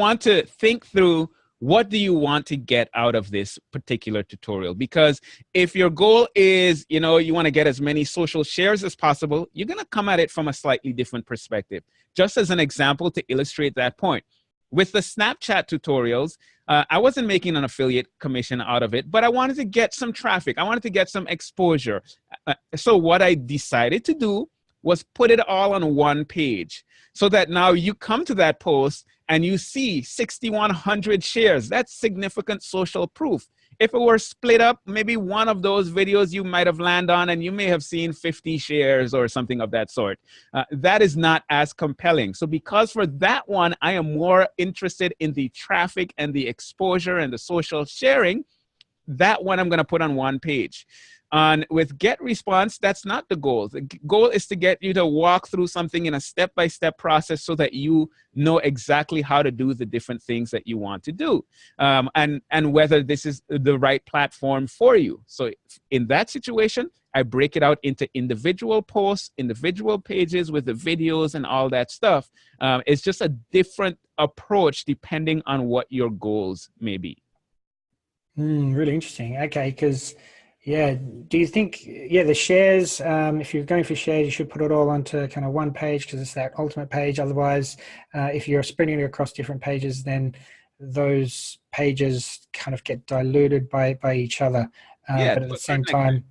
want to think through, what do you want to get out of this particular tutorial? Because if your goal is, you want to get as many social shares as possible, you're going to come at it from a slightly different perspective. Just as an example to illustrate that point. With the Snapchat tutorials, I wasn't making an affiliate commission out of it, but I wanted to get some traffic. I wanted to get some exposure. So what I decided to do was put it all on one page so that now you come to that post and you see 6,100 shares. That's significant social proof. If it were split up, maybe one of those videos you might have landed on and you may have seen 50 shares or something of that sort. That is not as compelling. So because for that one, I am more interested in the traffic and the exposure and the social sharing, that one I'm going to put on one page. With get response, that's not the goal. The goal is to get you to walk through something in a step-by-step process so that you know exactly how to do the different things that you want to do, and whether this is the right platform for you. So in that situation, I break it out into individual posts, individual pages with the videos and all that stuff. It's just a different approach depending on what your goals may be. Really interesting. Okay, because yeah, do you think, the shares, if you're going for shares, you should put it all onto kind of one page because it's that ultimate page. Otherwise, if you're spreading it across different pages, then those pages kind of get diluted by each other. But at the same time,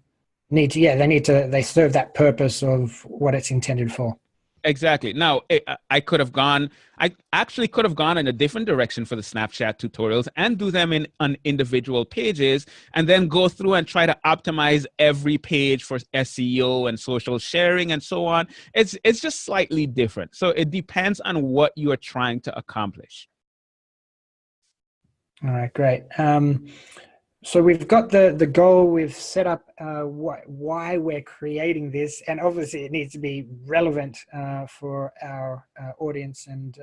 they serve that purpose of what it's intended for. Exactly. Now, I actually could have gone in a different direction for the Snapchat tutorials and do them on individual pages and then go through and try to optimize every page for SEO and social sharing and so on. It's just slightly different. So it depends on what you are trying to accomplish. All right, great. So we've got the goal, we've set up why we're creating this, and obviously it needs to be relevant for our audience and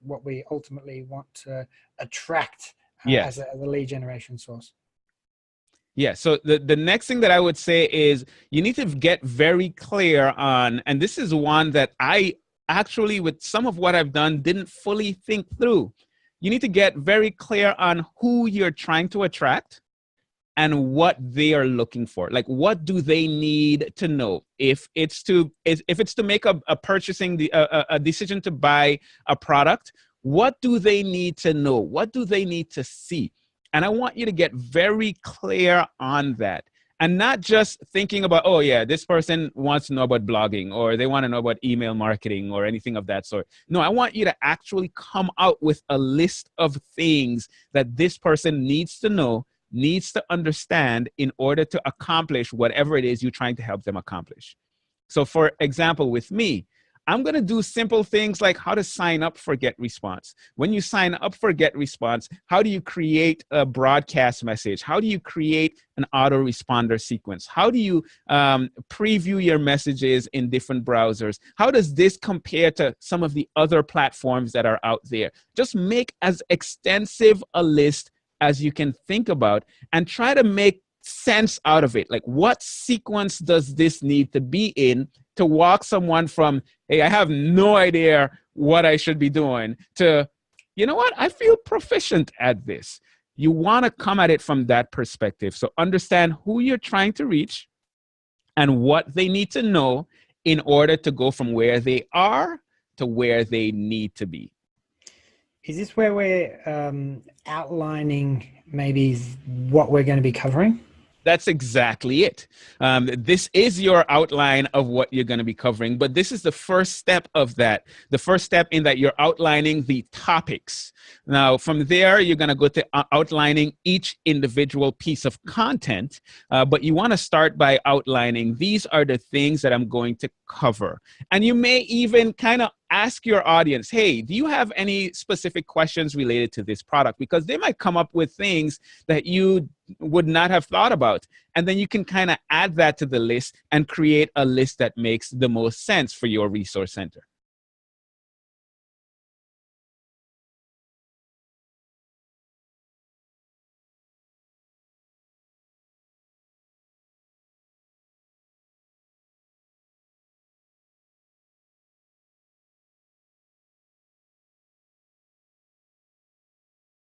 what we ultimately want to attract as a lead generation source. Yeah, so the next thing that I would say is you need to get very clear on, and this is one that I actually, with some of what I've done, didn't fully think through. You need to get very clear on who you're trying to attract and what they are looking for. Like, what do they need to know? If it's to make a decision to buy a product, what do they need to know? What do they need to see? And I want you to get very clear on that. And not just thinking about, oh yeah, this person wants to know about blogging, or they want to know about email marketing or anything of that sort. No, I want you to actually come out with a list of things that this person needs to know, needs to understand in order to accomplish whatever it is you're trying to help them accomplish. So for example, with me, I'm going to do simple things like how to sign up for Get Response. When you sign up for Get Response, how do you create a broadcast message? How do you create an autoresponder sequence? How do you preview your messages in different browsers? How does this compare to some of the other platforms that are out there? Just make as extensive a list as you can think about and try to make sense out of it. Like, what sequence does this need to be in to walk someone from, hey, I have no idea what I should be doing, to, you know what, I feel proficient at this. You want to come at it from that perspective. So understand who you're trying to reach and what they need to know in order to go from where they are to where they need to be. Is this where we're outlining maybe what we're going to be covering? That's exactly it. This is your outline of what you're going to be covering, but this is the first step of that. The first step in that you're outlining the topics. Now, from there, you're going to go to outlining each individual piece of content, but you want to start by outlining, these are the things that I'm going to cover. And you may even kind of ask your audience, hey, do you have any specific questions related to this product? Because they might come up with things that you would not have thought about. And then you can kind of add that to the list and create a list that makes the most sense for your resource center.